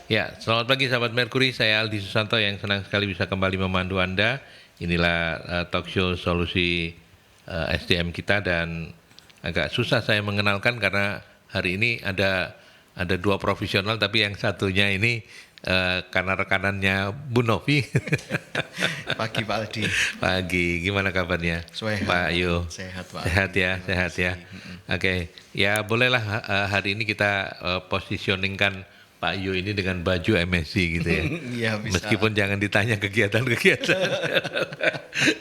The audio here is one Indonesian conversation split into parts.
Ya, selamat pagi sahabat Merkuri. Saya Aldi Susanto yang senang sekali bisa kembali memandu Anda. Inilah talk show solusi SDM kita dan agak susah saya mengenalkan karena hari ini ada dua profesional tapi yang satunya ini karena rekanannya Bu Novi. Pagi Pak Aldi. Pagi, gimana kabarnya? Sehat, Pak Yo. Sehat Pak. Sehat Aldi. ya, sehat ya. Oke, ya bolehlah hari ini kita positioningkan Pak Yu ini dengan baju MSC gitu ya. Iya bisa. Meskipun jangan ditanya kegiatan-kegiatan.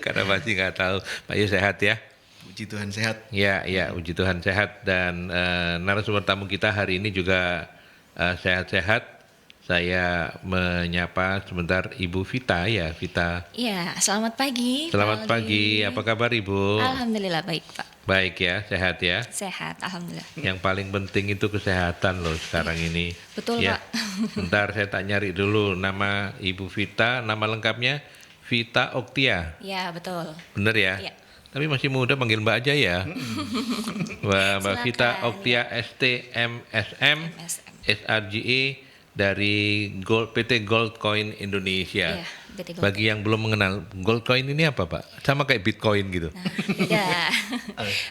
Karena pasti nggak tahu. Pak Yu sehat ya? Puji Tuhan sehat. Ya, puji Tuhan sehat. Dan narasumber tamu kita hari ini juga sehat-sehat. Saya menyapa sebentar Ibu Vita ya, Vita. Iya, selamat pagi. Selamat Pak pagi, Aldi. apa kabar Ibu? Alhamdulillah baik Pak. Baik ya, sehat ya. Sehat, alhamdulillah. Yang paling penting itu kesehatan loh sekarang ini. Betul, ya. Pak. Bentar saya tak nyari dulu nama Ibu Vita, nama lengkapnya Vita Oktia. Ya, betul. Bener ya? Iya. Tapi masih muda panggil Mbak aja ya. Mbak Silakan, Vita Oktia STMSM MSM. SRGE dari PT Gold Coin Indonesia. Iya, PT Gold. Bagi yang belum mengenal, Gold Coin ini apa Pak? Sama kayak Bitcoin gitu. Nah, beda.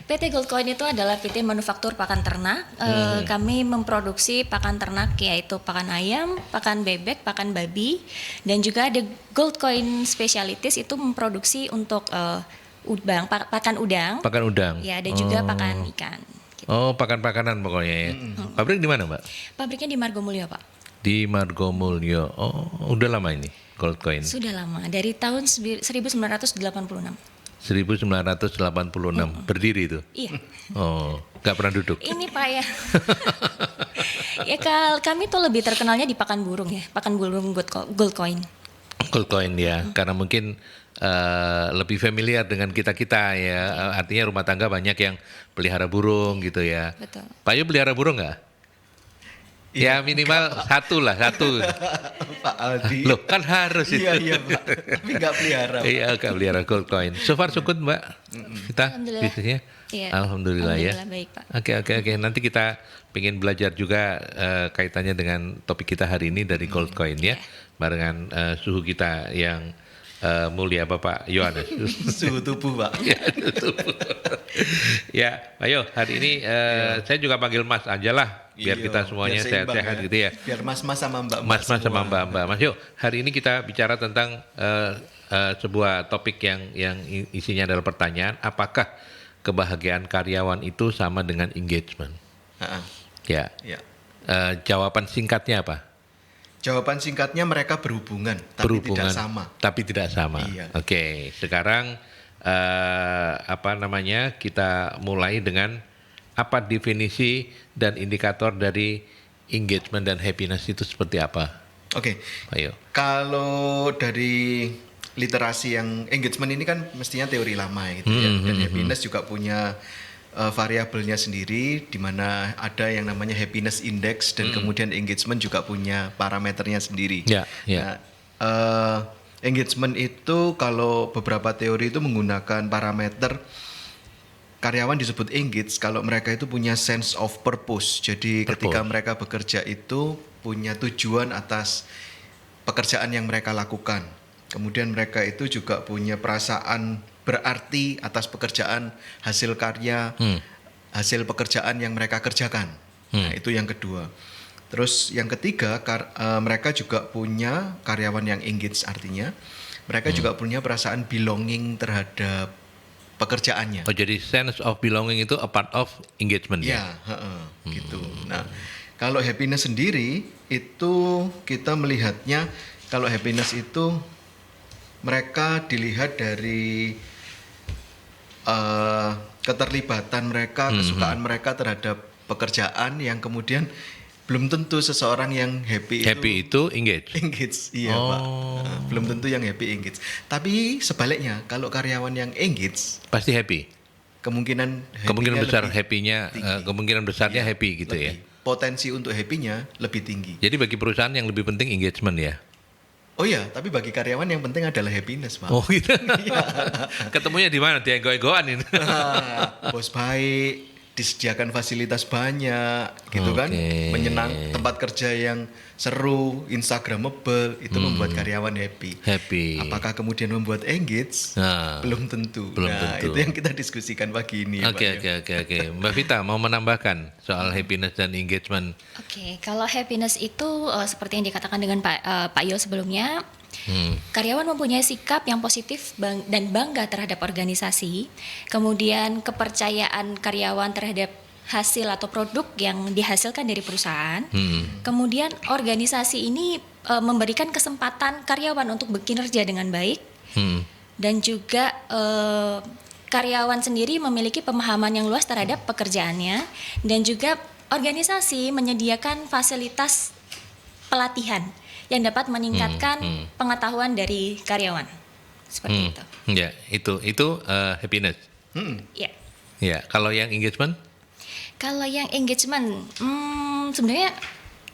PT Gold Coin itu adalah PT manufaktur pakan ternak. Kami memproduksi pakan ternak yaitu pakan ayam, pakan bebek, pakan babi, dan juga ada Gold Coin Specialities itu memproduksi untuk pakan udang. Pakan udang. Ya, dan juga pakan ikan. Gitu. Oh, pakan-pakanan pokoknya ya. Pabrik di mana, Mbak? Pabriknya di Margomulyo, Pak. Di Margomulyo. Oh, udah lama ini Gold Coin. Sudah lama, dari tahun 1986. 1986 berdiri itu. Iya. Oh, nggak pernah duduk. Ini Pak ya. Ya kami tuh lebih terkenalnya di pakan burung ya, pakan burung gold coin. Gold Coin ya, karena mungkin lebih familiar dengan kita-kita ya. Artinya rumah tangga banyak yang pelihara burung gitu ya. Betul. Pak Yu pelihara burung nggak? Ya minimal satu. Pak Aldi. Loh kan harus itu. Iya Pak. Tapi nggak pelihara. Pak. Iya, nggak pelihara Gold Coin. So far so good Mbak. Kita Alhamdulillah. bisnisnya. Iya. Alhamdulillah ya. Alhamdulillah baik Pak. Oke. Nanti kita pengen belajar juga kaitannya dengan topik kita hari ini dari Gold Coin ya. Barengan suhu kita yang mulia Bapak Yohanes. Suhu tubuh Pak. Ya, ayo hari ini saya juga panggil Mas aja lah. Biar Iya, kita semuanya biar seimbang sehat-sehat ya. gitu ya. Biar mas-mas sama mbak-mbak Mas-mas sama semua. mbak-mbak. Mas yuk, hari ini kita bicara tentang sebuah topik yang isinya adalah pertanyaan, apakah kebahagiaan karyawan itu sama dengan engagement? Ha-ha. Ya. Ya. Jawaban singkatnya apa? Jawaban singkatnya mereka berhubungan, tapi tidak sama. Tapi tidak sama. Iya. Oke, sekarang kita mulai dengan apa definisi dan indikator dari engagement dan happiness itu seperti apa? Oke. Ayo. Kalau dari literasi yang engagement ini kan mestinya teori lama gitu ya. Dan happiness juga punya variabelnya sendiri, di mana ada yang namanya happiness index dan kemudian engagement juga punya parameternya sendiri. Ya. Nah, engagement itu kalau beberapa teori itu menggunakan parameter karyawan disebut engaged kalau mereka itu punya sense of purpose. Jadi ketika mereka bekerja itu punya tujuan atas pekerjaan yang mereka lakukan. Kemudian mereka itu juga punya perasaan berarti atas pekerjaan, hasil karya, hasil pekerjaan yang mereka kerjakan. Nah, itu yang kedua. Terus yang ketiga, mereka juga punya karyawan yang engaged, artinya mereka juga punya perasaan belonging terhadap pekerjaannya. Oh, jadi sense of belonging itu a part of engagement ya? Ya, gitu. Nah, kalau happiness sendiri itu kita melihatnya, kalau happiness itu mereka dilihat dari keterlibatan mereka, kesukaan mereka terhadap pekerjaan yang kemudian belum tentu seseorang yang happy itu engage. engage, iya Pak. Belum tentu yang happy engage. Tapi sebaliknya, kalau karyawan yang engage, Pasti happy. kemungkinan Besar lebih happy-nya, tinggi. kemungkinan besarnya happy gitu ya. lebih. Potensi untuk happy-nya lebih tinggi. Jadi bagi perusahaan yang lebih penting engagement ya. Oh iya, tapi bagi karyawan yang penting adalah happiness, Pak. Oh gitu. Ketemunya di mana? Di ego-egoan ini. Bos baik, disediakan fasilitas banyak gitu kan, Oke. tempat kerja yang seru, instagramable, itu membuat karyawan happy. Apakah kemudian membuat engage? Nah, Belum tentu. belum Nah, tentu. itu yang kita diskusikan pagi ini ya, Pak, ya. Oke. Mbak Vita mau menambahkan soal happiness dan engagement. Oke, kalau happiness itu seperti yang dikatakan dengan Pak Yo sebelumnya, karyawan mempunyai sikap yang positif dan bangga terhadap organisasi, kemudian kepercayaan karyawan terhadap hasil atau produk yang dihasilkan dari perusahaan, kemudian organisasi ini memberikan kesempatan karyawan untuk bekerja dengan baik, dan juga karyawan sendiri memiliki pemahaman yang luas terhadap pekerjaannya, dan juga organisasi menyediakan fasilitas pelatihan yang dapat meningkatkan pengetahuan dari karyawan. Seperti itu. Ya, itu happiness. Ya. Ya, kalau yang engagement Kalau yang engagement, sebenarnya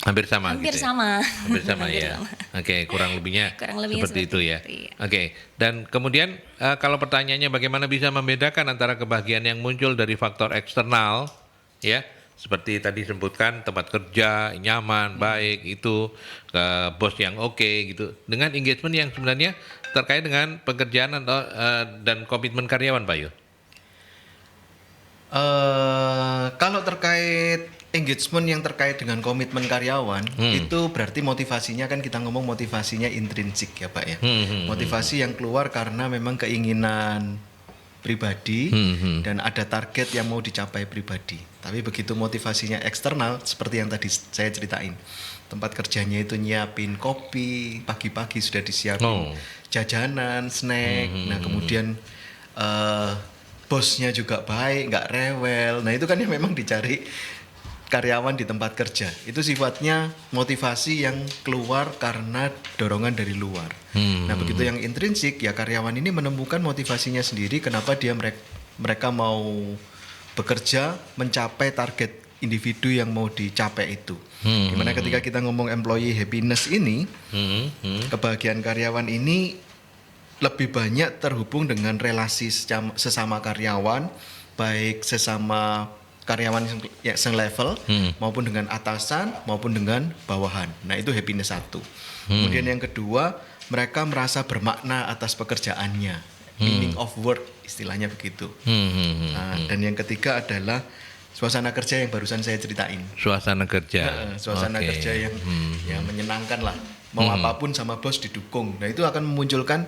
hampir sama hampir gitu ya? sama. Hampir sama Hampir ya. sama. Oke, kurang lebihnya Kurang lebihnya seperti itu ya. seperti itu, Oke. Dan kemudian kalau pertanyaannya bagaimana bisa membedakan antara kebahagiaan yang muncul dari faktor eksternal ya, seperti tadi sebutkan tempat kerja nyaman, baik, itu bos yang oke gitu, dengan engagement yang sebenarnya terkait dengan pekerjaan atau dan komitmen karyawan, Pak Yo. Kalau terkait engagement yang terkait dengan komitmen karyawan, itu berarti motivasinya kan kita ngomong motivasinya intrinsik ya Pak ya. Motivasi yang keluar karena memang keinginan pribadi dan ada target yang mau dicapai pribadi. Tapi begitu motivasinya eksternal seperti yang tadi saya ceritain. Tempat kerjanya itu nyiapin kopi, pagi-pagi sudah disiapin jajanan, snack. Nah, kemudian bosnya juga baik, nggak rewel. Nah, itu kan yang memang dicari karyawan di tempat kerja. Itu sifatnya motivasi yang keluar karena dorongan dari luar. Nah, begitu yang intrinsik, ya karyawan ini menemukan motivasinya sendiri kenapa mereka mau bekerja mencapai target individu yang mau dicapai itu. Dimana ketika kita ngomong employee happiness ini, kebahagiaan karyawan ini lebih banyak terhubung dengan relasi sesama karyawan, baik sesama karyawan yang level maupun dengan atasan maupun dengan bawahan. Nah, itu happiness satu. Kemudian yang kedua, mereka merasa bermakna atas pekerjaannya, meaning of work istilahnya begitu. Nah, dan yang ketiga adalah suasana kerja yang barusan saya ceritain. Suasana kerja. Suasana kerja yang ya menyenangkan lah. Mau apapun sama bos didukung. Nah, itu akan memunculkan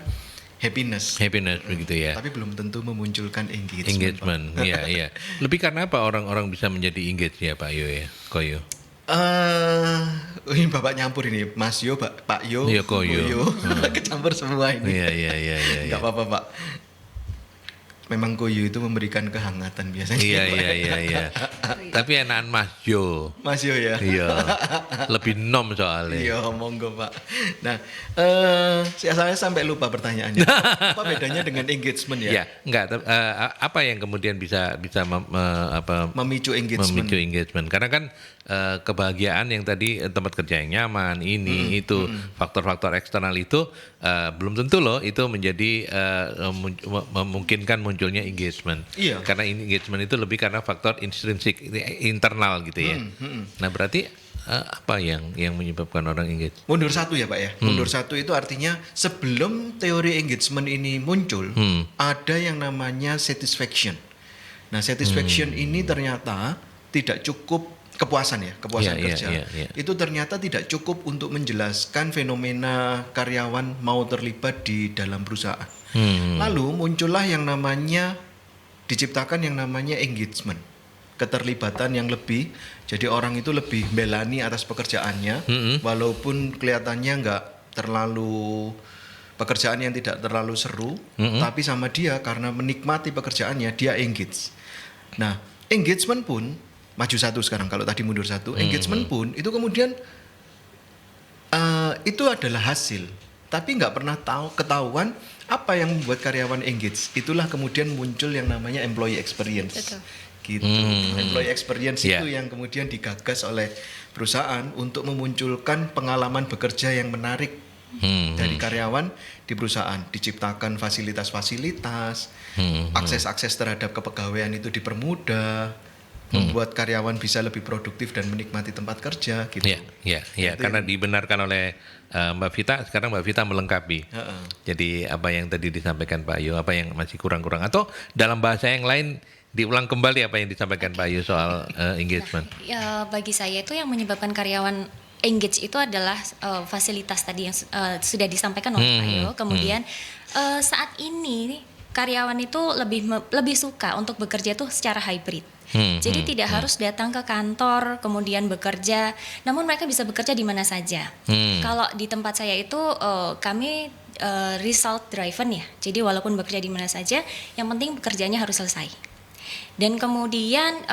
happiness begitu ya. Tapi belum tentu memunculkan engagement. Engagement, iya. Lebih karena apa orang-orang bisa menjadi engage ya Pak Yo ya, Koyo? Ini Bapak nyampur ini, Mas Yo, Pak Yo, Iya, Koyo. kecampur semua ini. Iya. Enggak apa-apa Pak. Memang Koyo itu memberikan kehangatan biasanya. Iya. Tapi enakan Mas Yo. Mas Yo ya. Iya. Lebih nom soalnya. Iya, monggo Pak. Nah, saya sampai lupa pertanyaannya. Apa bedanya dengan engagement ya? Ya, enggak. Apa yang kemudian bisa Memicu engagement. memicu engagement? Karena kan kebahagiaan yang tadi tempat kerja yang nyaman, itu faktor-faktor eksternal itu belum tentu loh itu menjadi memungkinkan munculnya engagement. Iya. Karena engagement itu lebih karena faktor intrinsik internal gitu ya. Nah, berarti apa yang menyebabkan orang engage? Mundur satu ya Pak ya. Mundur satu itu artinya sebelum teori engagement ini muncul, ada yang namanya satisfaction. Nah, satisfaction ini ternyata tidak cukup kepuasan kerja. Iya. Itu ternyata tidak cukup untuk menjelaskan fenomena karyawan mau terlibat di dalam perusahaan. Lalu muncullah yang namanya diciptakan yang namanya engagement. Keterlibatan yang lebih, jadi orang itu lebih belani atas pekerjaannya, walaupun kelihatannya nggak terlalu pekerjaan yang tidak terlalu seru, tapi sama dia karena menikmati pekerjaannya dia engage. Nah, engagement pun maju satu sekarang, kalau tadi mundur satu, engagement pun itu kemudian itu adalah hasil, tapi nggak pernah ketahuan apa yang membuat karyawan engage. Itulah kemudian muncul yang namanya employee experience. Betul. Gitu. Employee experience itu yang kemudian digagas oleh perusahaan untuk memunculkan pengalaman bekerja yang menarik dari karyawan di perusahaan. Diciptakan fasilitas-fasilitas, akses-akses terhadap kepegawaian itu dipermudah, membuat karyawan bisa lebih produktif dan menikmati tempat kerja gitu. Ya, karena dibenarkan oleh Mbak Vita, sekarang Mbak Vita melengkapi. Jadi apa yang tadi disampaikan Pak Ayu, apa yang masih kurang-kurang, atau dalam bahasa yang lain diulang kembali apa yang disampaikan Pak Ayu soal engagement. Ya, bagi saya itu yang menyebabkan karyawan engage itu adalah fasilitas tadi yang sudah disampaikan oleh Pak Ayu. Kemudian saat ini karyawan itu lebih suka untuk bekerja tuh secara hybrid. Jadi tidak harus datang ke kantor kemudian bekerja, namun mereka bisa bekerja di mana saja. Kalau di tempat saya itu kami result driven ya. Jadi walaupun bekerja di mana saja, yang penting bekerjanya harus selesai. Dan kemudian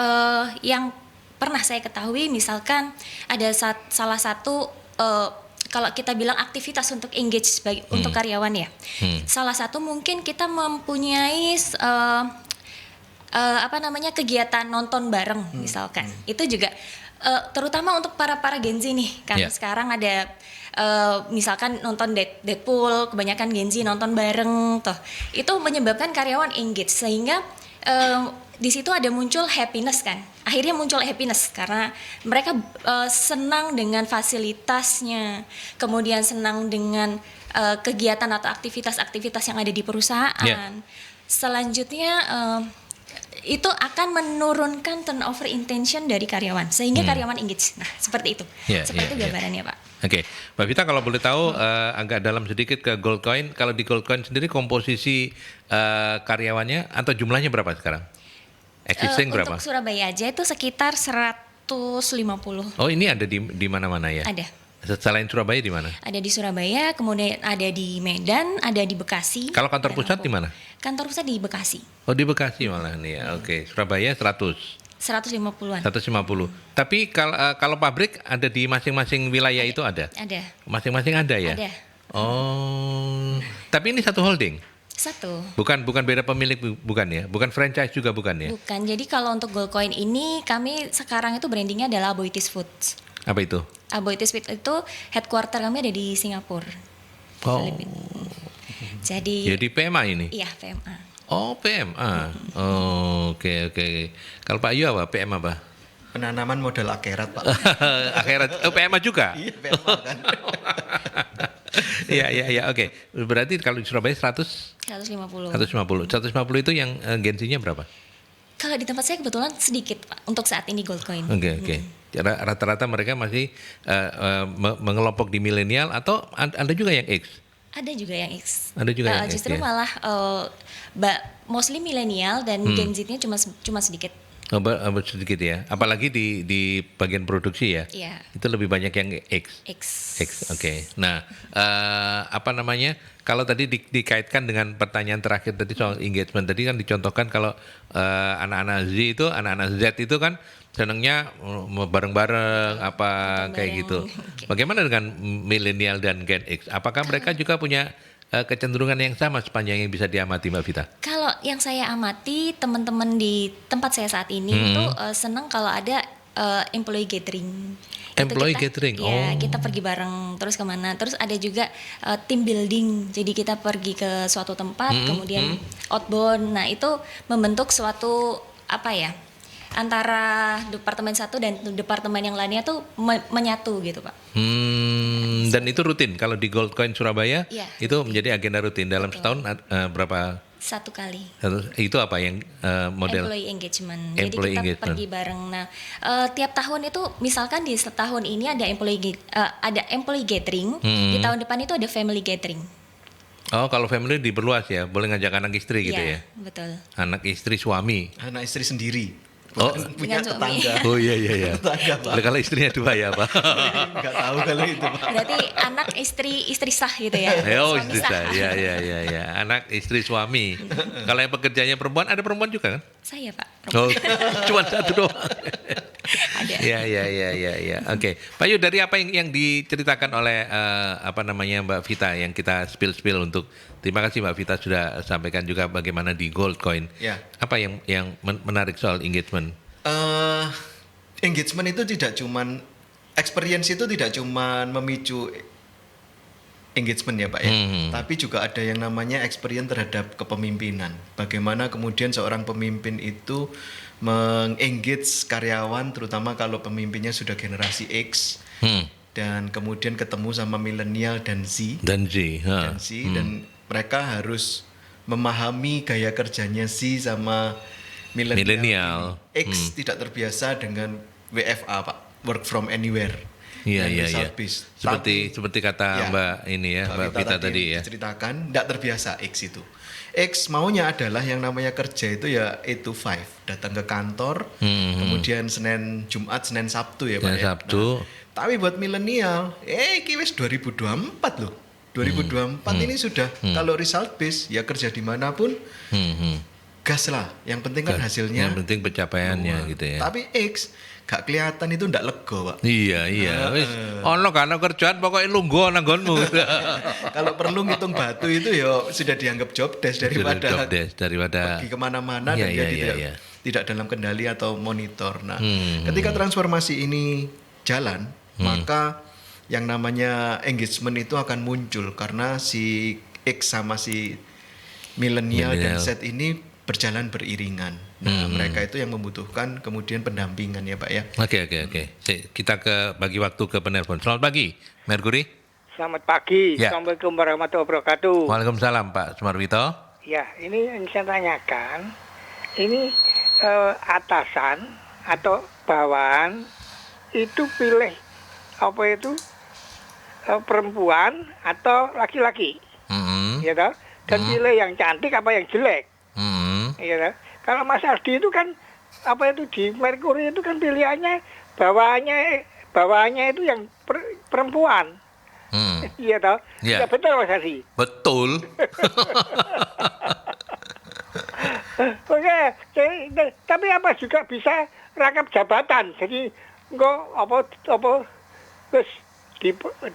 yang pernah saya ketahui, misalkan ada salah satu kalau kita bilang aktivitas untuk engage untuk karyawan ya, salah satu mungkin kita mempunyai kegiatan nonton bareng misalkan, itu juga terutama untuk para Gen Z nih, kan sekarang ada misalkan nonton Deadpool, kebanyakan Gen Z nonton bareng, itu menyebabkan karyawan engage sehingga di situ ada muncul happiness kan. Akhirnya muncul happiness karena mereka senang dengan fasilitasnya, kemudian senang dengan kegiatan atau aktivitas-aktivitas yang ada di perusahaan. Selanjutnya itu akan menurunkan turnover intention dari karyawan sehingga karyawan engage. Nah, seperti itu. Seperti itu gambarannya, Pak. Oke, Mbak Vita kalau boleh tahu agak dalam sedikit ke Goldcoin. Kalau di Goldcoin sendiri komposisi karyawannya atau jumlahnya berapa sekarang? Existing berapa? Untuk Surabaya aja itu sekitar 150. Oh, ini ada di mana-mana ya? Ada. Selain Surabaya di mana? Ada di Surabaya, kemudian ada di Medan, ada di Bekasi. Kalau kantor pusat di mana? Kantor pusat di Bekasi. Oh, di Bekasi malah nih ya. Oke, Surabaya 100. 150-an. 150. Tapi kalau pabrik ada di masing-masing wilayah itu ada? Ada. Masing-masing ada ya? Ada. Oh. Tapi ini satu holding? Satu. Bukan beda pemilik, bukan ya? Bukan franchise juga bukan ya? Bukan. Jadi kalau untuk Goldcoin ini kami sekarang itu brandingnya adalah Aboitiz Foods. Apa itu? Aboitiz Foods itu headquarter kami ada di Singapura. Oh. Jadi PMA ini? Iya, PMA. Oh, PMA. Oh, oke. Kalau Pak Yu apa? PM apa? Penanaman modal akhirat, Pak. Akhirat. PMA juga? Iya, PMA kan. Iya, oke. Berarti kalau di Surabaya 150 itu yang gensinya berapa? Kalau di tempat saya kebetulan sedikit, Pak, untuk saat ini Goldcoin. Oke. Rata-rata mereka masih mengelompok di milenial atau ada juga yang X? Ada juga yang X. Ada juga yang X. Justru malah mostly milenial dan Gen Z-nya cuma sedikit. Sedikit ya. Apalagi di bagian produksi ya. Iya. Itu lebih banyak yang X. Oke. Nah, kalau tadi dikaitkan dengan pertanyaan terakhir tadi soal engagement, tadi kan dicontohkan kalau anak-anak Z itu kan senangnya bareng-bareng kayak gitu. Okay. Bagaimana dengan milenial dan Gen X? Apakah mereka juga punya kecenderungan yang sama sepanjang yang bisa diamati, Mbak Vita? Kalau yang saya amati, teman-teman di tempat saya saat ini itu senang kalau ada employee gathering. Gathering. Ya, kita pergi bareng terus kemana. Terus ada juga team building. Jadi kita pergi ke suatu tempat, kemudian outbound. Nah, itu membentuk suatu antara departemen satu dan departemen yang lainnya tuh menyatu gitu, Pak. Dan itu rutin kalau di Goldcoin Surabaya? Iya. Itu menjadi agenda rutin dalam setahun berapa? Satu kali. Itu apa yang model? Employee engagement. Employee Jadi kita engagement. pergi bareng. Nah, tiap tahun itu misalkan di setahun ini ada employee gathering, di tahun depan itu ada family gathering. Oh, kalau family diperluas ya, boleh ngajak anak istri gitu ya? Betul. Anak istri suami. Anak istri sendiri. Oh, Punya dengan suami. tetangga. Oh iya. Tetangga, Pak. Kalau istrinya dua ya, Pak. Enggak tahu kalau itu, Pak. Berarti anak istri sah gitu ya. Oh, Suami istri sah. saya. Ya. Anak istri suami. Kalau yang pekerjaannya perempuan, ada perempuan juga kan? Saya, Pak. Oh, cuma satu doang. Ada. Ya. Oke, Pak Yu, dari apa yang diceritakan oleh Mbak Vita yang kita spill untuk, terima kasih Mbak Vita sudah sampaikan juga bagaimana di Goldcoin. Ya. Apa yang menarik soal engagement? Engagement itu tidak cuman experience itu tidak cuman memicu engagement ya, Pak ya. Tapi juga ada yang namanya experience terhadap kepemimpinan. Bagaimana kemudian seorang pemimpin itu mengengage karyawan, terutama kalau pemimpinnya sudah generasi X dan kemudian ketemu sama milenial dan Z Dan Z. dan mereka harus memahami gaya kerjanya Z sama Milenial. milenial. X tidak terbiasa dengan WFA, Pak, work from anywhere. Iya, dan iya, result iya. based. Seperti kata Ya, Mbak ini ya, Mbak Vita tadi ya. ceritakan tidak terbiasa X itu. X maunya adalah yang namanya kerja itu ya 8 to 5, datang ke kantor, kemudian Senin Jumat, Senin Sabtu ya Pak Senin ya. Sabtu. Tapi buat milenial, iki wis 2024 loh. 2024 ini sudah kalau result base ya kerja dimanapun gas lah. Yang penting kan hasilnya. Yang penting pencapaiannya gitu ya. Tapi X gak kelihatan itu ndak lego Pak. Iya. Wis ono kan kerjaan pokoknya lungguh nanggonmu. Kalau perlu ngitung batu itu ya sudah dianggap job desk daripada daripada pergi kemana-mana dan Iya, dia iya. tidak dalam kendali atau monitor. Nah, ketika transformasi ini jalan, maka yang namanya engagement itu akan muncul karena si X sama si milenial dan Z ini berjalan beriringan. Nah, mereka itu yang membutuhkan kemudian pendampingan ya Pak ya. Oke. Kita bagi waktu ke penelpon. Selamat pagi, Mercury. Selamat pagi. Ya. Assalamualaikum warahmatullahi wabarakatuh. Waalaikumsalam Pak Sumarwito. Ya, ini yang saya tanyakan, ini atasan atau bawahan itu pilih apa itu perempuan atau laki-laki, ya toh? Dan pilih yang cantik apa yang jelek, ya toh? Kalau Mas Ardi itu kan apa itu di Mercury itu kan pilihannya bawahannya itu yang perempuan, iya toh? Ya. Ya betul Mas Ardi. Betul. Oke, tapi apa juga bisa rangkap jabatan. Jadi enggak apa terus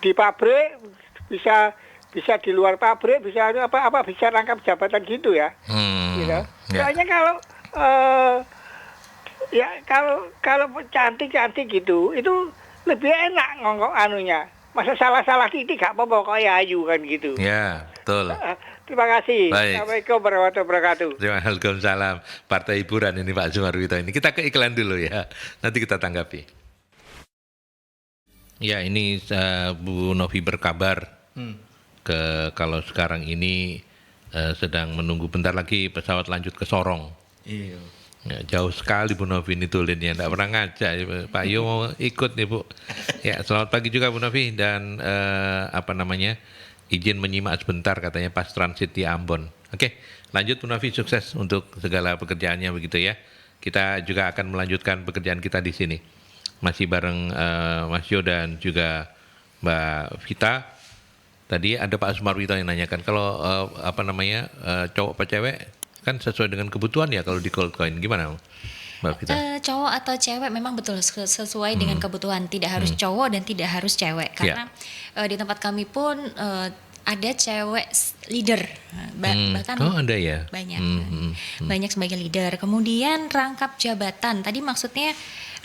di pabrik bisa di luar pabrik bisa apa bisa rangkap jabatan gitu ya. Gitu. Soalnya kalau cantik gitu itu lebih enak ngongkok anunya. Masa salah titik gak apa-apa kayak ayu kan gitu. Ya, betul. Terima kasih. Baik. Assalamualaikum warahmatullahi wabarakatuh. Waalaikumsalam. Partai hiburan ini Pak Sumarwito ini. Kita ke iklan dulu ya. Nanti kita tanggapi. Ya, ini Bu Novi berkabar kalau sekarang ini sedang menunggu bentar lagi pesawat lanjut ke Sorong. Iya. Ya, jauh sekali Bu Novi ini tulennya, tidak pernah ngajak. Pak Yo mau ikut nih Bu. Ya, selamat pagi juga Bu Novi dan izin menyimak sebentar katanya pas transit di Ambon. Oke, lanjut Bu Novi, sukses untuk segala pekerjaannya begitu ya. Kita juga akan melanjutkan pekerjaan kita di sini. Masih bareng Mas Yo dan juga Mbak Vita. Tadi ada Pak Sumarwito yang nanyakan kalau cowok apa cewek kan sesuai dengan kebutuhan ya kalau di Goldcoin, gimana Mbak Vita? Cowok atau cewek memang betul sesuai dengan kebutuhan, tidak harus cowok dan tidak harus cewek karena di tempat kami pun ada cewek leader, bahkan ada ya banyak banyak sebagai leader. Kemudian rangkap jabatan, tadi maksudnya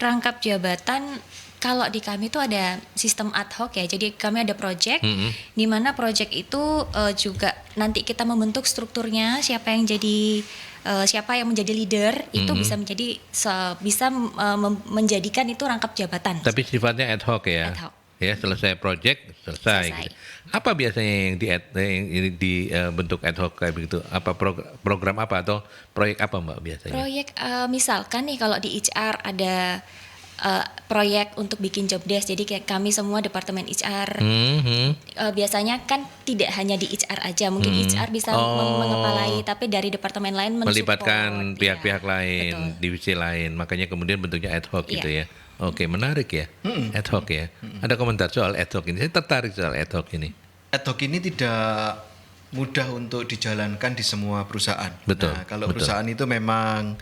rangkap jabatan. Kalau di kami itu ada sistem ad hoc ya, jadi kami ada project, di mana project itu juga nanti kita membentuk strukturnya, siapa yang menjadi leader itu bisa menjadikan itu rangkap jabatan. Tapi sifatnya ad hoc ya. Ad hoc. Ya, selesai project selesai. Gitu. Apa biasanya yang dibentuk ad hoc kayak begitu? Apa program apa atau proyek apa Mbak biasanya? Proyek misalkan nih kalau di HR ada proyek untuk bikin job desk, jadi kayak kami semua departemen HR biasanya kan tidak hanya di HR aja, mungkin HR bisa mengepalai, tapi dari departemen lain melibatkan pihak-pihak lain, betul. divisi lain, makanya kemudian bentuknya ad hoc gitu ya. Oke, menarik ya, ad hoc ya. Ada komentar soal ad hoc ini? Saya tertarik soal ad hoc ini. Ad hoc ini tidak mudah untuk dijalankan di semua perusahaan. Betul, Nah, kalau betul. perusahaan itu memang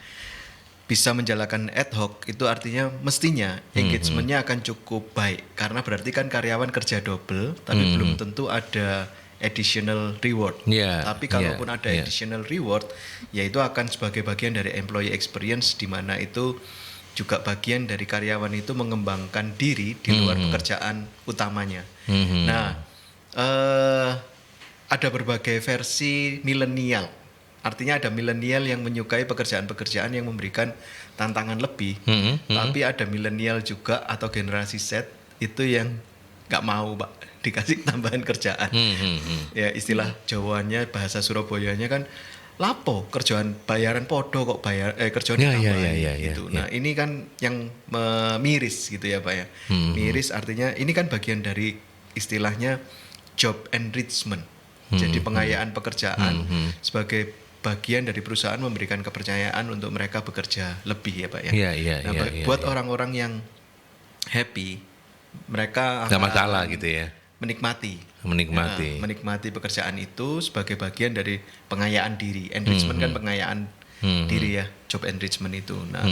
bisa menjalankan ad hoc, itu artinya mestinya engagementnya akan cukup baik karena berarti kan karyawan kerja double tapi belum tentu ada additional reward. Ya, Tapi kalaupun ada ya. additional reward, yaitu akan sebagai bagian dari employee experience di mana itu juga bagian dari karyawan itu mengembangkan diri di luar pekerjaan utamanya. Nah, ada berbagai versi milenial Artinya ada milenial yang menyukai pekerjaan-pekerjaan yang memberikan tantangan lebih, tapi ada milenial juga atau generasi Z itu yang nggak mau Pak dikasih tambahan kerjaan. Ya istilah Jawanya, bahasa Surabayanya kan lapo kerjaan bayaran podo kok kerjaan ditambahin gitu. Nah ini kan yang miris gitu ya Pak ya. Miris artinya ini kan bagian dari istilahnya job enrichment. Jadi pengayaan pekerjaan sebagai bagian dari perusahaan memberikan kepercayaan untuk mereka bekerja lebih ya Pak ya. Buat orang-orang yang happy, mereka nggak masalah gitu ya. Menikmati pekerjaan itu sebagai bagian dari pengayaan diri. Enrichment kan pengayaan diri ya, job enrichment itu. Nah,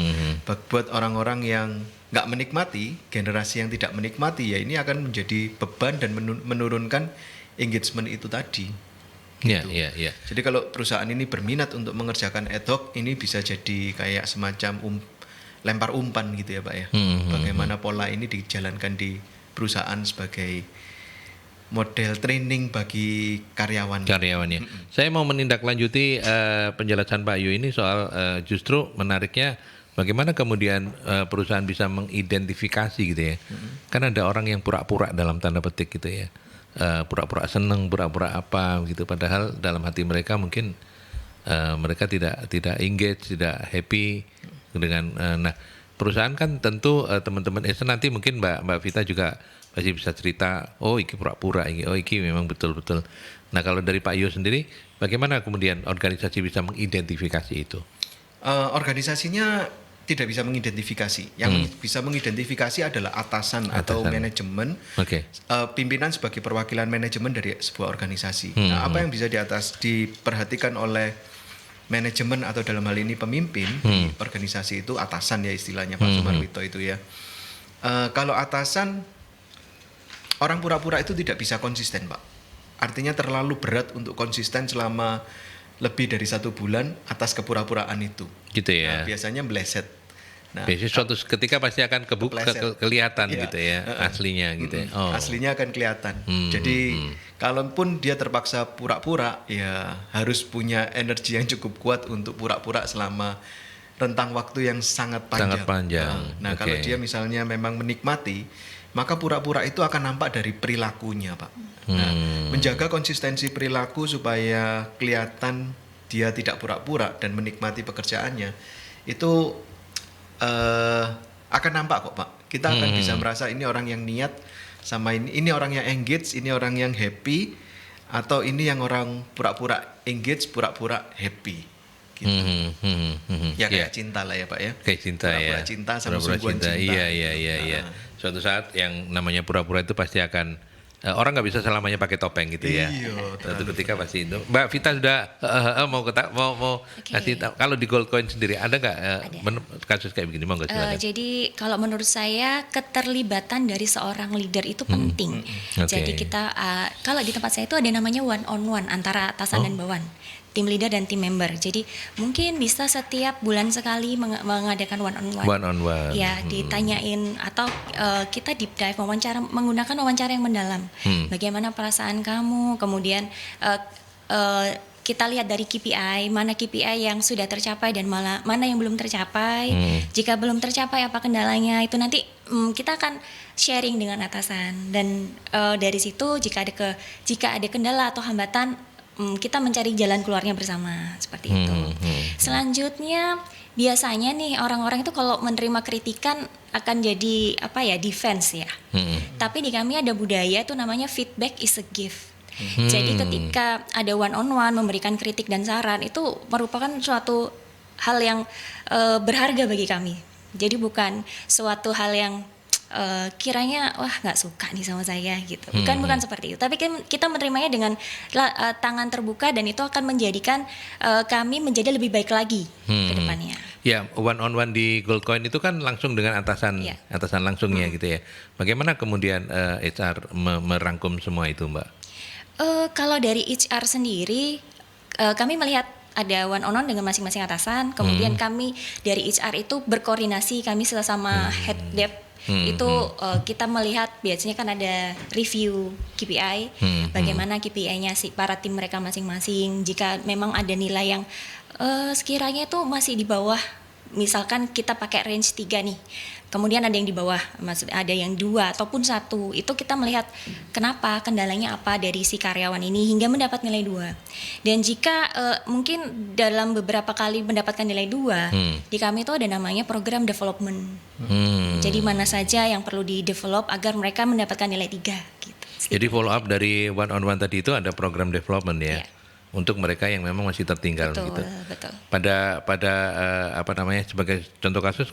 buat orang-orang yang nggak menikmati, generasi yang tidak menikmati ya ini akan menjadi beban dan menurunkan engagement itu tadi. Gitu. Jadi kalau perusahaan ini berminat untuk mengerjakan ad hoc, ini bisa jadi kayak semacam lempar umpan gitu ya Pak ya. Bagaimana pola ini dijalankan di perusahaan sebagai model training bagi karyawannya. Saya mau menindaklanjuti penjelasan Pak Yu ini soal justru menariknya bagaimana kemudian perusahaan bisa mengidentifikasi gitu ya. Kan ada orang yang pura-pura dalam tanda petik gitu ya. Pura-pura seneng, pura-pura apa gitu, padahal dalam hati mereka mungkin mereka tidak engage, tidak happy dengan nah perusahaan kan tentu teman-teman nanti mungkin Mbak Vita juga pasti bisa cerita, oh iki pura-pura, iki memang betul-betul. Nah kalau dari Pak Yo sendiri, bagaimana kemudian organisasi bisa mengidentifikasi itu? Organisasinya tidak bisa mengidentifikasi. Yang bisa mengidentifikasi adalah atasan. Atau manajemen. Pimpinan sebagai perwakilan manajemen dari sebuah organisasi. Nah, apa yang bisa diperhatikan oleh manajemen atau dalam hal ini pemimpin di organisasi itu atasan ya istilahnya Pak Sumarwito itu ya. Kalau atasan, orang pura-pura itu tidak bisa konsisten Pak. Artinya terlalu berat untuk konsisten selama lebih dari 1 bulan atas kepura-puraan itu. Gitu ya. Nah, biasanya meleset. Nah, biasanya suatu ketika pasti akan kelihatan gitu ya, aslinya gitu ya. Aslinya akan kelihatan. Jadi kalaupun dia terpaksa pura-pura, ya harus punya energi yang cukup kuat untuk pura-pura selama rentang waktu yang sangat panjang. Nah, kalau dia misalnya memang menikmati, maka pura-pura itu akan nampak dari perilakunya, Pak. Nah, menjaga konsistensi perilaku supaya kelihatan dia tidak pura-pura dan menikmati pekerjaannya, itu akan nampak kok, Pak. Kita akan bisa merasa ini orang yang niat sama ini orang yang engage, ini orang yang happy, atau ini yang orang pura-pura engage, pura-pura happy. Gitu. Ya kayak cinta lah ya Pak ya. Kayak cinta pura-pura ya. cinta sama sungguhan cinta. Iya. Suatu saat yang namanya pura-pura itu pasti akan orang nggak bisa selamanya pakai topeng gitu ya. Suatu ketika pasti itu. Mbak Vita sudah mau kasih tahu. Kalau di Gold Coin sendiri ada nggak kasus kayak begini? Mau nggak silakan. Jadi kalau menurut saya keterlibatan dari seorang leader itu penting. Jadi kita kalau di tempat saya itu ada namanya one on one antara atasan dan bawahan. Tim leader dan tim member. Jadi mungkin bisa setiap bulan sekali mengadakan one on one. One on one. Ya, ditanyain atau kita deep dive menggunakan wawancara yang mendalam. Bagaimana perasaan kamu? Kemudian kita lihat dari KPI, mana KPI yang sudah tercapai dan mana yang belum tercapai. Jika belum tercapai apa kendalanya? Itu nanti kita akan sharing dengan atasan dan dari situ jika ada kendala atau hambatan kita mencari jalan keluarnya bersama seperti itu. Selanjutnya biasanya nih orang-orang itu kalau menerima kritikan akan jadi defense ya. Tapi di kami ada budaya itu namanya feedback is a gift. Jadi ketika ada one on one memberikan kritik dan saran itu merupakan suatu hal yang berharga bagi kami. Jadi bukan suatu hal yang kiranya wah nggak suka nih sama saya gitu, bukan seperti itu, tapi kan kita menerimanya dengan tangan terbuka dan itu akan menjadikan kami menjadi lebih baik lagi ke depannya. Ya, one on one di Gold Coin itu kan langsung dengan atasan langsungnya gitu ya. Bagaimana kemudian HR merangkum semua itu, Mbak? Kalau dari HR sendiri kami melihat ada one on one dengan masing-masing atasan, kemudian kami dari HR itu berkoordinasi, kami sama head dev Itu kita melihat biasanya kan ada review KPI, bagaimana KPI-nya si para tim mereka masing-masing. Jika memang ada nilai yang sekiranya itu masih di bawah, misalkan kita pakai range 3 nih, kemudian ada yang di bawah, ada yang 2 ataupun 1, itu kita melihat kenapa, kendalanya apa dari si karyawan ini hingga mendapat nilai 2. Dan jika mungkin dalam beberapa kali mendapatkan nilai 2, di kami itu ada namanya program development. Jadi mana saja yang perlu di develop agar mereka mendapatkan nilai 3 gitu. Jadi follow up dari one on one tadi itu ada program development ya. Iya. Untuk mereka yang memang masih tertinggal Betul, gitu. betul. Pada apa namanya, sebagai contoh kasus,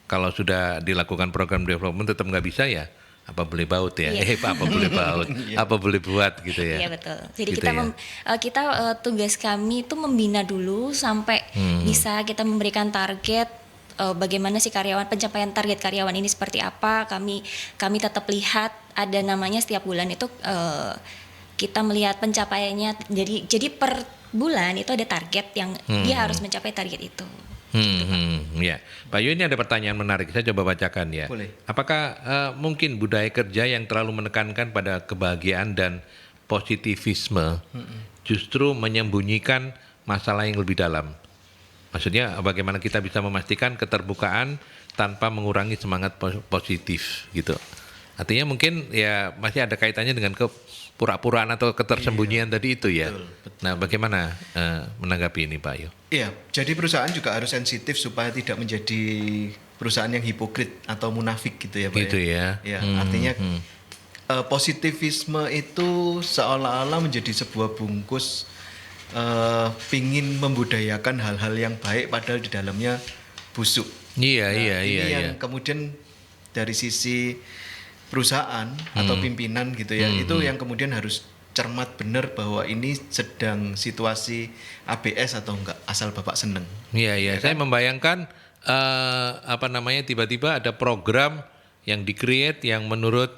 kalau sudah dilakukan program development tetap nggak bisa ya, apa boleh baut ya? Iya. Apa boleh baut? Apa boleh buat gitu ya? Iya betul. Jadi Gitu kita tugas kami itu membina dulu sampai bisa kita memberikan target, bagaimana si karyawan, pencapaian target karyawan ini seperti apa. Kami tetap lihat, ada namanya setiap bulan itu kita melihat pencapaiannya. Jadi per bulan itu ada target yang dia harus mencapai target itu. Ya, Pak Yo, ini ada pertanyaan menarik. Saya coba bacakan ya. Boleh. Apakah mungkin budaya kerja yang terlalu menekankan pada kebahagiaan dan positivisme justru menyembunyikan masalah yang lebih dalam? Maksudnya bagaimana kita bisa memastikan keterbukaan tanpa mengurangi semangat positif gitu. Artinya mungkin ya masih ada kaitannya dengan kepura-puraan atau ketersembunyian tadi itu ya. Betul. Nah, bagaimana menanggapi ini Pak Yo? Iya, jadi perusahaan juga harus sensitif supaya tidak menjadi perusahaan yang hipokrit atau munafik gitu ya Pak. Gitu ya. Ya, artinya positivisme itu seolah-olah menjadi sebuah bungkus pingin membudayakan hal-hal yang baik padahal di dalamnya busuk. Iya, Ini iya. yang kemudian dari sisi perusahaan atau pimpinan gitu ya, itu yang kemudian harus cermat benar bahwa ini sedang situasi ABS atau enggak, asal Bapak seneng. Iya. Saya membayangkan tiba-tiba ada program yang di-create yang menurut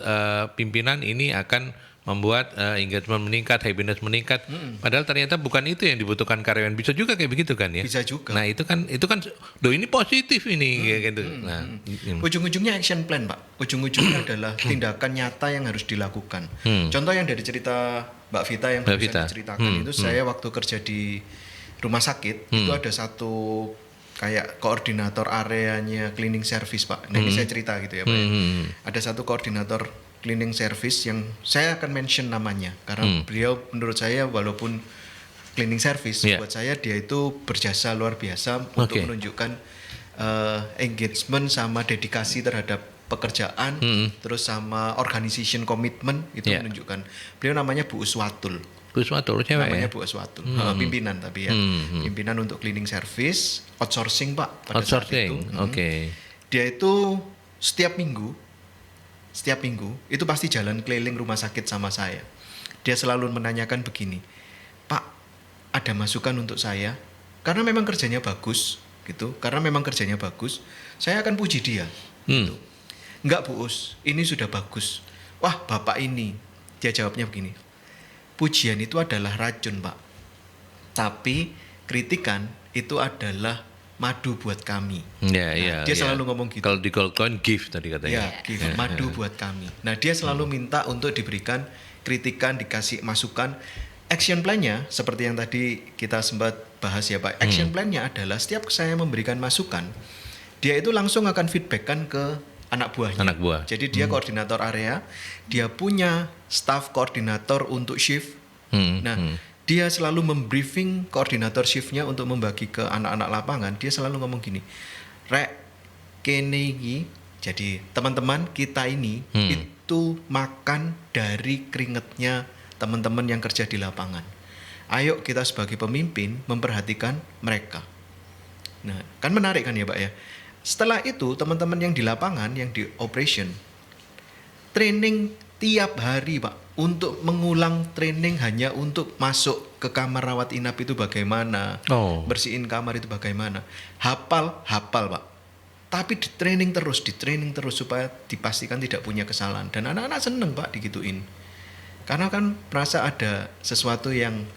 pimpinan ini akan membuat engagement meningkat, happiness meningkat. Padahal ternyata bukan itu yang dibutuhkan karyawan. Bisa juga kayak begitu kan ya? Bisa juga. Nah, itu kan ini positif ini kayak gitu. Nah, Ujung-ujungnya action plan, Pak. Ujung-ujungnya adalah tindakan nyata yang harus dilakukan. Contoh yang dari cerita Mbak Vita yang Mbak bisa Vita. diceritakan itu, saya waktu kerja di rumah sakit itu ada satu kayak koordinator areanya cleaning service, Pak. Nah, ini saya cerita gitu ya, Pak. Ada satu koordinator cleaning service yang saya akan mention namanya karena beliau menurut saya walaupun cleaning service, buat saya dia itu berjasa luar biasa untuk menunjukkan engagement sama dedikasi terhadap pekerjaan, terus sama organization commitment itu menunjukkan. Beliau namanya Bu Uswatul. Bu Uswatul cewek Namanya ya? Bu Uswatul. Pimpinan tapi ya. Pimpinan untuk cleaning service, outsourcing Pak pada Outsourcing, saat itu. oke. Dia itu setiap minggu itu pasti jalan keliling rumah sakit sama saya. Dia selalu menanyakan begini, Pak, ada masukan untuk saya? Karena memang kerjanya bagus, gitu. Karena memang kerjanya bagus, saya akan puji dia. Gitu. Enggak Bu Us, ini sudah bagus. Wah Bapak ini, dia jawabnya begini, pujian itu adalah racun Pak, tapi kritikan itu adalah madu buat kami. Dia selalu ngomong gitu. Kalau di Gold Coin gift tadi katanya. Ya, give madu buat kami. Nah, dia selalu minta untuk diberikan kritikan, dikasih masukan. Action plan-nya seperti yang tadi kita sempat bahas ya, Pak. Action plan-nya adalah setiap saya memberikan masukan, dia itu langsung akan feedback-kan ke anak buahnya. Anak buah. Jadi dia koordinator area, dia punya staff koordinator untuk shift. Dia selalu membriefing koordinator shiftnya untuk membagi ke anak-anak lapangan. Dia selalu ngomong gini, Rek, kene iki, jadi teman-teman kita ini itu makan dari keringetnya teman-teman yang kerja di lapangan. Ayo kita sebagai pemimpin memperhatikan mereka. Nah, kan menarik kan ya Pak ya. Setelah itu teman-teman yang di lapangan, yang di operation, training tiap hari Pak, untuk mengulang training hanya untuk masuk ke kamar rawat inap itu bagaimana, bersihin kamar itu bagaimana, hafal Pak. Tapi di training terus supaya dipastikan tidak punya kesalahan. Dan anak-anak seneng Pak digituin. Karena kan merasa ada sesuatu yang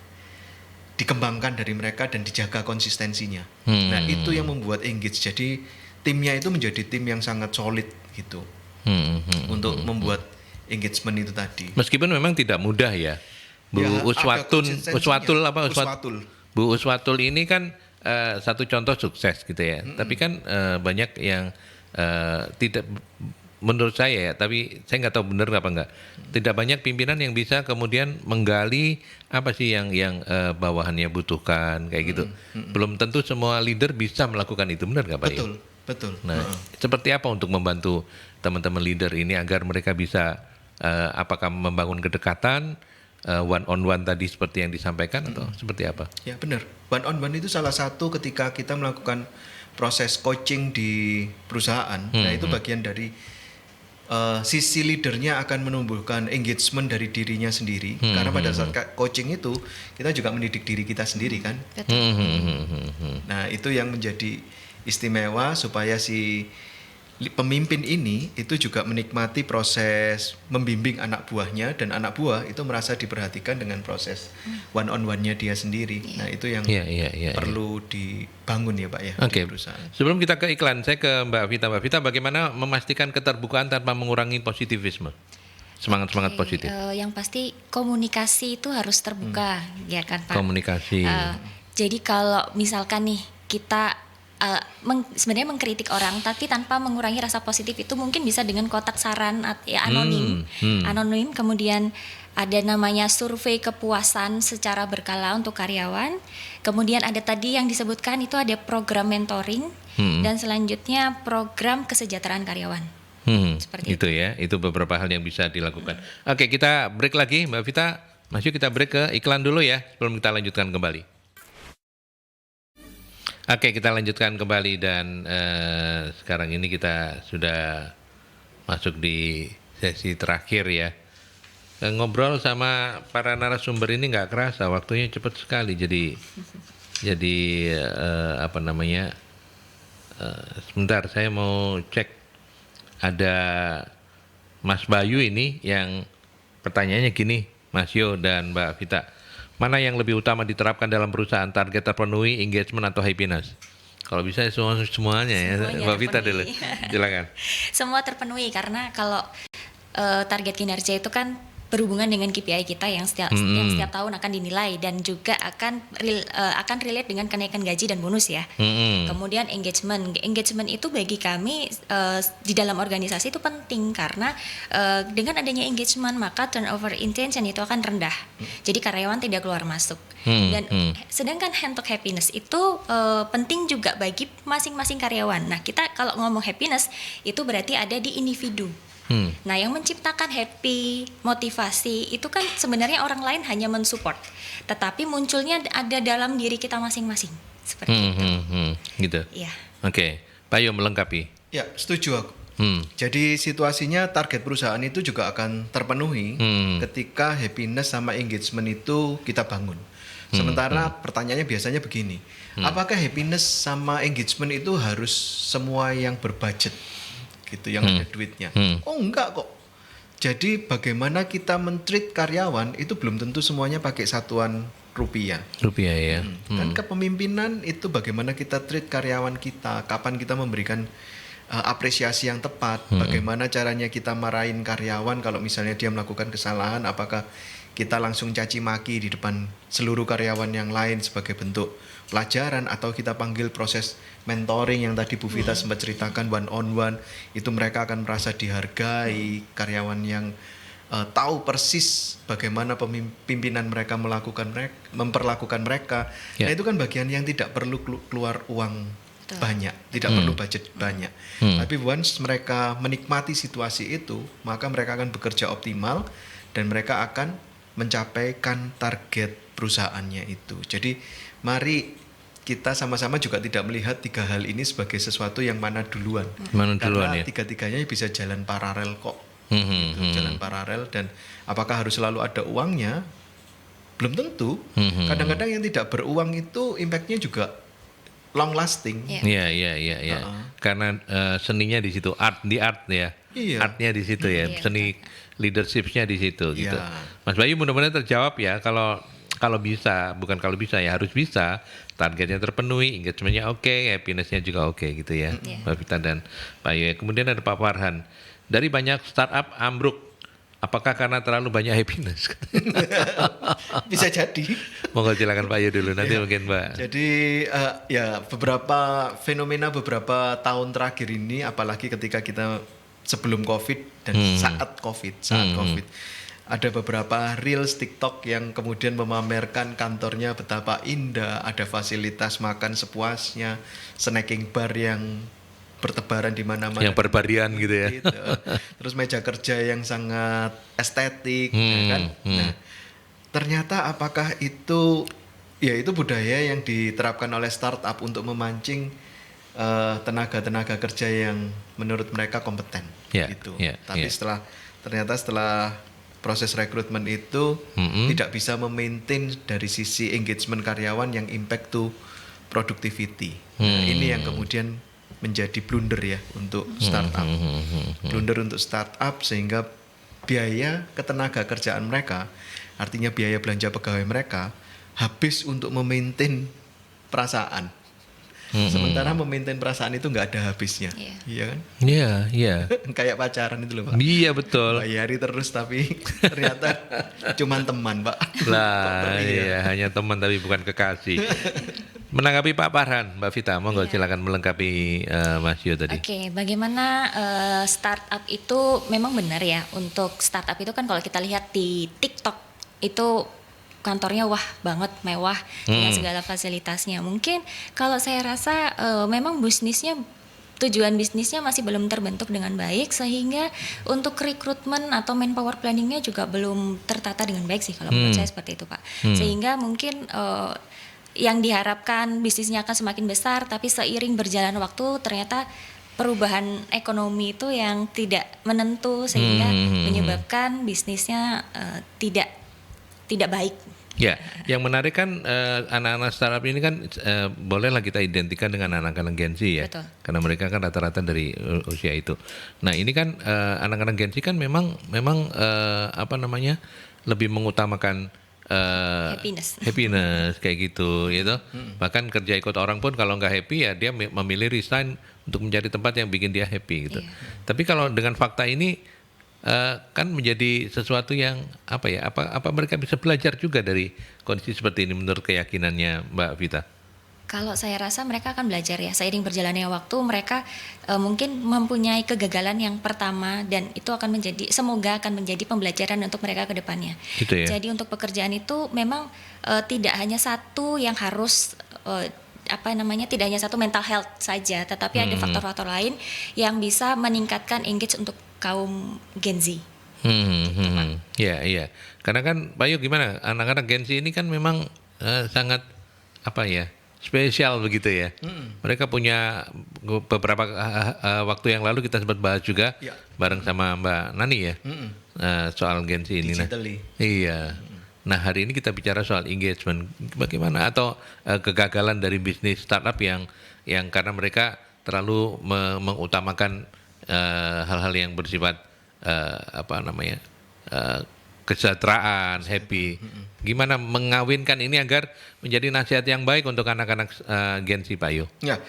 dikembangkan dari mereka dan dijaga konsistensinya. Nah itu yang membuat engage. Jadi timnya itu menjadi tim yang sangat solid gitu. untuk membuat engagement itu tadi. Meskipun memang tidak mudah ya. Bu Ya, ada Uswatun, konsistensinya. Uswatul apa Uswatul. Bu Uswatul ini kan satu contoh sukses gitu ya. Tapi kan banyak yang tidak, menurut saya ya, tapi saya nggak tahu benar apa enggak. Tidak banyak pimpinan yang bisa kemudian menggali apa sih yang bawahannya butuhkan kayak gitu. Belum tentu semua leader bisa melakukan itu, benar nggak Pak? Betul. Nah, seperti apa untuk membantu teman-teman leader ini agar mereka bisa apakah membangun kedekatan one on one tadi seperti yang disampaikan atau seperti apa? Ya benar. One on one itu salah satu ketika kita melakukan proses coaching di perusahaan. Nah itu bagian dari sisi leadernya akan menumbuhkan engagement dari dirinya sendiri. Karena pada saat coaching itu kita juga mendidik diri kita sendiri kan. Nah itu yang menjadi istimewa supaya si pemimpin ini itu juga menikmati proses membimbing anak buahnya, dan anak buah itu merasa diperhatikan dengan proses one on one-nya dia sendiri. Nah itu yang perlu dibangun ya Pak ya di perusahaan. Sebelum kita ke iklan, saya ke Mbak Vita. Mbak Vita, bagaimana memastikan keterbukaan tanpa mengurangi positivisme? Semangat positif. Yang pasti komunikasi itu harus terbuka, ya kan Pak? Komunikasi. Jadi kalau misalkan nih kita sebenarnya mengkritik orang tapi tanpa mengurangi rasa positif itu mungkin bisa dengan kotak saran ya anonim, kemudian ada namanya survei kepuasan secara berkala untuk karyawan, kemudian ada tadi yang disebutkan itu ada program mentoring, dan selanjutnya program kesejahteraan karyawan. Seperti itu ya, itu beberapa hal yang bisa dilakukan. Oke, kita break lagi Mbak Vita. Mas kita break ke iklan dulu ya sebelum kita lanjutkan kembali. Oke, kita lanjutkan kembali dan sekarang ini kita sudah masuk di sesi terakhir ya. Ngobrol sama para narasumber ini nggak kerasa, waktunya cepat sekali. Jadi sebentar saya mau cek, ada Mas Bayu ini yang pertanyaannya gini, Mas Yo dan Mbak Vita. Mana yang lebih utama diterapkan dalam perusahaan, target terpenuhi, engagement atau happiness? Kalau bisa semuanya ya, Mbak Vita dulu, silakan. Semua terpenuhi karena kalau target kinerja itu kan berhubungan dengan KPI kita yang setiap tahun akan dinilai dan juga akan relate dengan kenaikan gaji dan bonus ya. Kemudian engagement itu bagi kami di dalam organisasi itu penting karena dengan adanya engagement maka turnover intention itu akan rendah. Jadi karyawan tidak keluar masuk. Dan sedangkan untuk happiness itu penting juga bagi masing-masing karyawan. Nah, kita kalau ngomong happiness itu berarti ada di individu. Nah, yang menciptakan happy, motivasi itu kan sebenarnya orang lain hanya mensupport, tetapi munculnya ada dalam diri kita masing-masing seperti itu. Gitu. Iya. Oke, Pak Yo melengkapi. Ya, setuju aku. Jadi situasinya target perusahaan itu juga akan terpenuhi ketika happiness sama engagement itu kita bangun. Sementara pertanyaannya biasanya begini, apakah happiness sama engagement itu harus semua yang berbudget? Gitu, yang ada duitnya. Oh enggak kok. Jadi bagaimana kita men-treat karyawan itu belum tentu semuanya pakai satuan rupiah. Rupiah ya. Dan kepemimpinan itu bagaimana kita treat karyawan kita, kapan kita memberikan apresiasi yang tepat, bagaimana caranya kita marahin karyawan kalau misalnya dia melakukan kesalahan, apakah kita langsung caci maki di depan seluruh karyawan yang lain sebagai bentuk pelajaran, atau kita panggil proses mentoring yang tadi Bu Vita sempat ceritakan, one on one, itu mereka akan merasa dihargai, karyawan yang tahu persis bagaimana pimpinan mereka memperlakukan mereka. Nah itu kan bagian yang tidak perlu keluar uang banyak, tidak perlu budget banyak. Tapi once mereka menikmati situasi itu, maka mereka akan bekerja optimal dan mereka akan mencapaikan target perusahaannya itu. Jadi mari kita sama-sama juga tidak melihat tiga hal ini sebagai sesuatu yang mana duluan. Karena tiga-tiganya bisa jalan paralel kok. Jalan paralel, dan apakah harus selalu ada uangnya? Belum tentu. Kadang-kadang yang tidak beruang itu impact-nya juga long lasting. Iya. Karena seninya di situ, art ya. Iya. Artnya di situ ya. Seni leadership-nya di situ gitu. Mas Bayu mudah-mudahan terjawab ya, kalau bisa, bukan kalau bisa ya, harus bisa, targetnya terpenuhi, engagementnya oke, happiness-nya juga oke gitu ya, Mbak Vita dan Pak Yo. Kemudian ada Pak Farhan. dari banyak startup ambruk. Apakah karena terlalu banyak happiness? Bisa jadi. Monggo silakan Pak Yo dulu, nanti mungkin Mbak. Jadi ya beberapa fenomena beberapa tahun terakhir ini, apalagi ketika kita sebelum COVID dan saat COVID, ada beberapa reels TikTok yang kemudian memamerkan kantornya betapa indah, ada fasilitas makan sepuasnya, snacking bar yang bertebaran di mana-mana. Yang berbarian gitu ya. Gitu. Terus meja kerja yang sangat estetik, ya kan? Nah, ternyata apakah itu ya itu budaya yang diterapkan oleh startup untuk memancing tenaga-tenaga kerja yang menurut mereka kompeten, gitu. Tapi ternyata setelah proses rekrutmen itu tidak bisa memaintain dari sisi engagement karyawan yang impact to productivity. Nah, ini yang kemudian menjadi blunder ya untuk startup. Blunder untuk startup sehingga biaya ketenaga kerjaan mereka, artinya biaya belanja pegawai mereka habis untuk memaintain perasaan. Sementara memaintain perasaan itu nggak ada habisnya. Iya kan? Iya. Kayak pacaran itu loh, Pak. Iya betul. Bayari terus tapi ternyata cuman teman, Pak. Lah, iya hanya teman tapi bukan kekasih. Menanggapi Pak Farhan, Mbak Vita, monggo silakan melengkapi Mas Yo tadi. Oke, bagaimana startup itu memang benar ya, untuk startup itu kan kalau kita lihat di TikTok itu kantornya wah banget, mewah dengan segala fasilitasnya. Mungkin kalau saya rasa memang tujuan bisnisnya masih belum terbentuk dengan baik, sehingga untuk rekrutmen atau manpower planningnya juga belum tertata dengan baik sih kalau menurut saya seperti itu, Pak. Sehingga mungkin yang diharapkan bisnisnya akan semakin besar, tapi seiring berjalan waktu ternyata perubahan ekonomi itu yang tidak menentu sehingga menyebabkan bisnisnya tidak baik. Ya, yang menarik kan anak-anak startup ini kan bolehlah kita identikan dengan anak-anak Gen Z ya. Betul. Karena mereka kan rata-rata dari usia itu. Nah, ini kan anak-anak Gen Z kan memang lebih mengutamakan happiness kayak gitu gitu. Bahkan kerja ikut orang pun kalau nggak happy ya dia memilih resign untuk mencari tempat yang bikin dia happy gitu. Tapi kalau dengan fakta ini kan menjadi sesuatu yang apa mereka bisa belajar juga dari kondisi seperti ini menurut keyakinannya Mbak Vita? Kalau saya rasa mereka akan belajar ya, seiring berjalannya waktu mereka mungkin mempunyai kegagalan yang pertama, dan itu semoga akan menjadi pembelajaran untuk mereka ke depannya. Gitu ya? Jadi untuk pekerjaan itu memang tidak hanya satu yang harus tidak hanya satu mental health saja, tetapi ada faktor-faktor lain yang bisa meningkatkan engage untuk kaum Gen Z. Iya. Karena kan Pak Yo gimana? Anak-anak Gen Z ini kan memang sangat spesial begitu ya. Mereka punya beberapa waktu yang lalu kita sempat bahas juga bareng sama Mbak Nani ya soal Gen Z ini. Iya. Nah hari ini kita bicara soal engagement, bagaimana atau kegagalan dari bisnis startup yang karena mereka terlalu mengutamakan hal-hal yang bersifat kesejahteraan, happy. Gimana mengawinkan ini agar menjadi nasihat yang baik untuk anak-anak Gen Z, Pak Yo? Ya,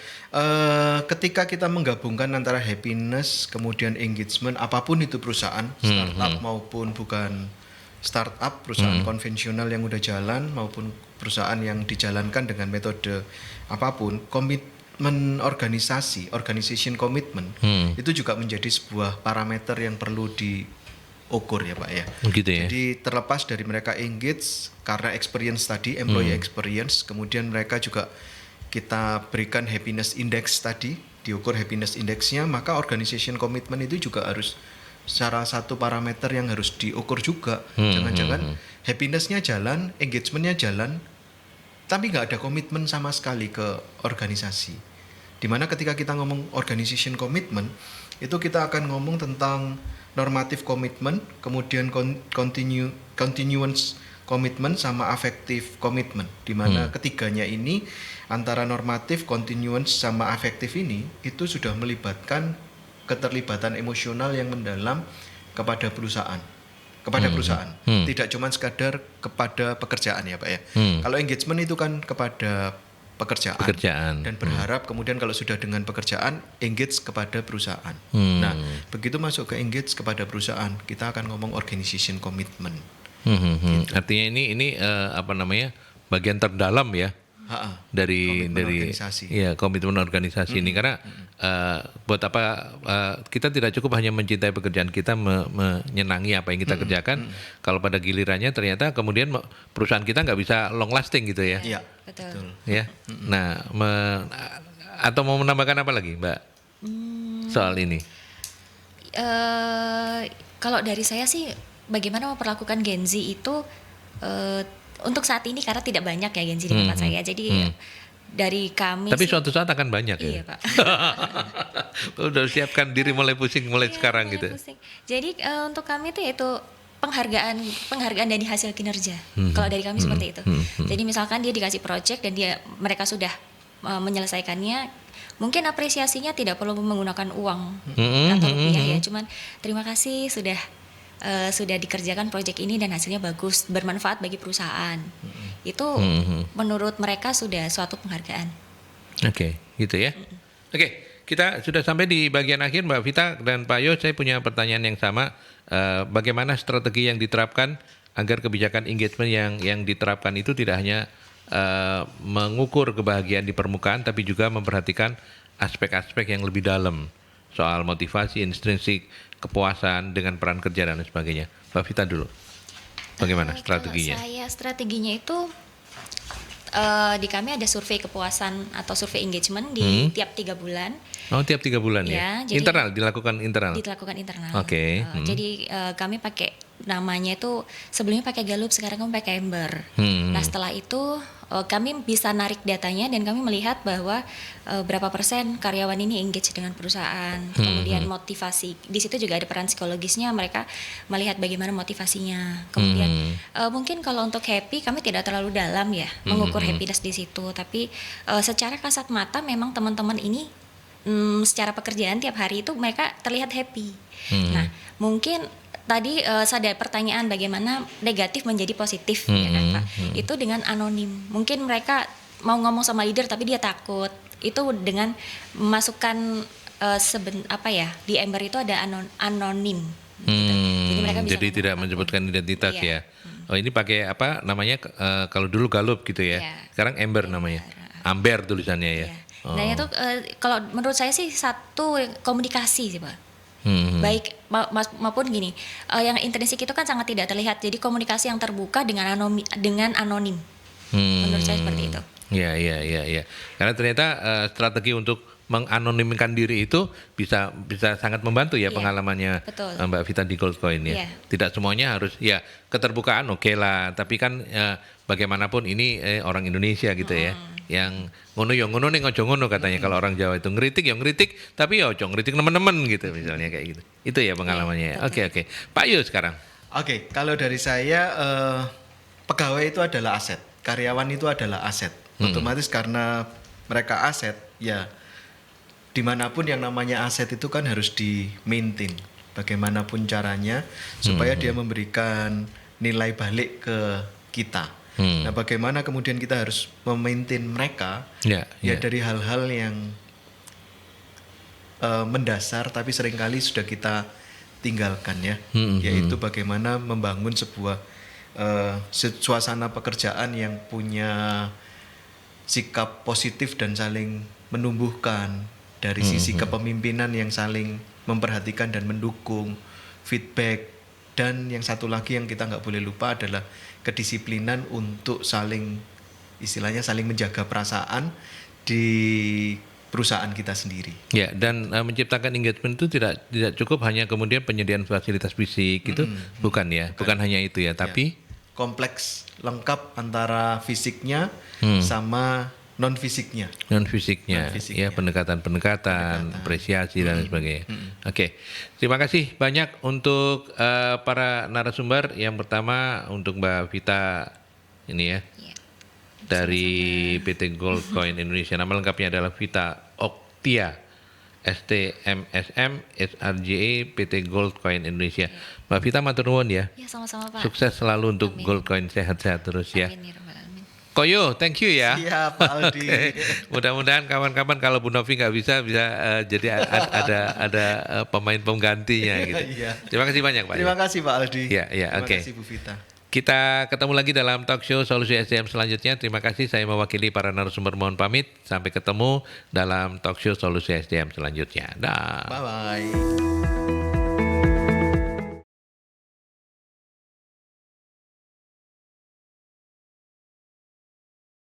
ketika kita menggabungkan antara happiness kemudian engagement, apapun itu perusahaan, startup maupun bukan startup, perusahaan konvensional yang udah jalan maupun perusahaan yang dijalankan dengan metode apapun, komitmen organization commitment itu juga menjadi sebuah parameter yang perlu diukur ya Pak ya. Gitu ya. Jadi terlepas dari mereka engage karena experience tadi, employee experience, kemudian mereka juga kita berikan happiness index tadi, diukur happiness indexnya, maka organization commitment itu juga harus salah satu parameter yang harus diukur juga. Jangan-jangan happiness-nya jalan, engagement-nya jalan, tapi nggak ada komitmen sama sekali ke organisasi. Dimana ketika kita ngomong organization commitment, itu kita akan ngomong tentang normative commitment, kemudian continuance commitment sama affective commitment. Dimana ketiganya ini antara normatif, continuance sama affective ini itu sudah melibatkan keterlibatan emosional yang mendalam kepada perusahaan. Tidak cuma sekadar kepada pekerjaan ya Pak ya. Kalau engagement itu kan kepada Pekerjaan. dan berharap kemudian kalau sudah dengan pekerjaan engage kepada perusahaan. Nah, begitu masuk ke engage kepada perusahaan, kita akan ngomong organization commitment. Artinya ini apa namanya, bagian terdalam ya dari Komitmen organisasi. ya komitmen organisasi ini, karena buat apa kita tidak cukup hanya mencintai pekerjaan kita, menyenangi apa yang kita kerjakan, kalau pada gilirannya ternyata kemudian perusahaan kita nggak bisa long lasting gitu ya. Iya, Betul. Ya. Nah, atau mau menambahkan apa lagi, Mbak? Soal ini. Kalau dari saya sih, bagaimana memperlakukan Gen Z itu untuk saat ini, karena tidak banyak ya Gen Z di tempat saya. Jadi dari kami Tapi sih, suatu saat akan banyak iya, ya. Pak. Udah siapkan diri mulai pusing mulai Iya, sekarang mulai gitu. pusing. Jadi untuk kami itu yaitu penghargaan dari hasil kinerja. Kalau dari kami seperti itu. Jadi misalkan dia dikasih project dan mereka sudah menyelesaikannya, mungkin apresiasinya tidak perlu menggunakan uang atau rupiah ya, cuman terima kasih sudah dikerjakan proyek ini dan hasilnya bagus, bermanfaat bagi perusahaan. Itu menurut mereka sudah suatu penghargaan. Oke, gitu ya. Oke, kita sudah sampai di bagian akhir, Mbak Vita dan Pak Yo. Saya punya pertanyaan yang sama. Bagaimana strategi yang diterapkan agar kebijakan engagement yang diterapkan itu tidak hanya mengukur kebahagiaan di permukaan, tapi juga memperhatikan aspek-aspek yang lebih dalam soal motivasi, intrinsik, kepuasan dengan peran kerja dan sebagainya. Mbak Vita dulu, bagaimana strateginya? Kalau saya strateginya itu di kami ada survei kepuasan atau survei engagement di tiap 3 bulan. Oh, tiap 3 bulan ya? Ya, jadi internal, dilakukan internal? Dilakukan internal. Oke. Jadi kami pakai namanya itu, sebelumnya pakai Gallup, sekarang kami pakai Ember. Nah, setelah itu kami bisa narik datanya dan kami melihat bahwa berapa persen karyawan ini engage dengan perusahaan, kemudian motivasi. Di situ juga ada peran psikologisnya, mereka melihat bagaimana motivasinya. Kemudian mungkin kalau untuk happy kami tidak terlalu dalam ya mengukur happiness di situ, tapi secara kasat mata memang teman-teman ini secara pekerjaan tiap hari itu mereka terlihat happy. Nah, mungkin tadi ada pertanyaan bagaimana negatif menjadi positif, ya kan Pak? Itu dengan anonim. Mungkin mereka mau ngomong sama leader tapi dia takut. Itu dengan memasukkan di Ember itu ada anonim. Gitu. Jadi mereka bisa Jadi tidak menyebutkan identitas ya. Oh, ini pakai apa namanya? Kalau dulu Gallup gitu ya. Iya. Sekarang Ember namanya. Amber tulisannya ya. Iya. Nah itu kalau menurut saya sih satu komunikasi sih Pak. Baik maupun gini, yang intrinsik itu kan sangat tidak terlihat. Jadi komunikasi yang terbuka dengan anonim. Menurut saya seperti itu. Iya. Karena ternyata strategi untuk menganonimkan diri itu bisa sangat membantu ya, Iya, pengalamannya betul. Mbak Vita di Goldcoin ya. Iya. Tidak semuanya harus ya keterbukaan oke lah, tapi kan bagaimanapun ini orang Indonesia gitu ya. Yang ngono ning ojo ngono katanya kalau orang Jawa itu ngeritik tapi ya ojo ngeritik teman-teman gitu misalnya kayak gitu. Itu ya pengalamannya. Iya, Oke. Pak Yu sekarang. Oke, kalau dari saya pegawai itu adalah aset, karyawan itu adalah aset. Otomatis karena mereka aset, ya dimanapun yang namanya aset itu kan harus di-maintain. Bagaimanapun caranya supaya dia memberikan nilai balik ke kita. Nah, bagaimana kemudian kita harus memaintain mereka? Ya dari hal-hal yang mendasar tapi seringkali sudah kita tinggalkan ya, yaitu bagaimana membangun sebuah suasana pekerjaan yang punya sikap positif dan saling menumbuhkan, dari sisi kepemimpinan yang saling memperhatikan dan mendukung, feedback, dan yang satu lagi yang kita nggak boleh lupa adalah kedisiplinan untuk istilahnya saling menjaga perasaan di perusahaan kita sendiri. Ya, dan menciptakan engagement itu tidak cukup hanya kemudian penyediaan fasilitas fisik itu, bukan ya, bukan hanya itu ya, tapi kompleks, lengkap antara fisiknya sama non fisiknya. Ya, pendekatan, apresiasi dan sebagainya. Oke, terima kasih banyak untuk para narasumber. Yang pertama untuk Mbak Vita ini ya, dari PT Goldcoin Indonesia. Nama lengkapnya adalah Vita Oktia, STMSM, SRJE, PT Goldcoin Indonesia. Mbak Vita matur nuwun ya. Ya, sama-sama Pak. Sukses selalu untuk Amin. Goldcoin, sehat-sehat terus ya. Amin, ya Rabbal Alamin. Koyo, thank you ya. Siap, Pak Aldi. Oke. Mudah-mudahan kawan-kawan kalau Bu Novi nggak bisa jadi ada pemain penggantinya gitu. Iya. Terima kasih banyak Pak. Terima kasih Pak Aldi. Iya, Terima oke. kasih Bu Vita. Kita ketemu lagi dalam talk show Solusi SDM selanjutnya. Terima kasih, saya mewakili para narasumber mohon pamit. Sampai ketemu dalam talk show Solusi SDM selanjutnya. Dah. Bye-bye.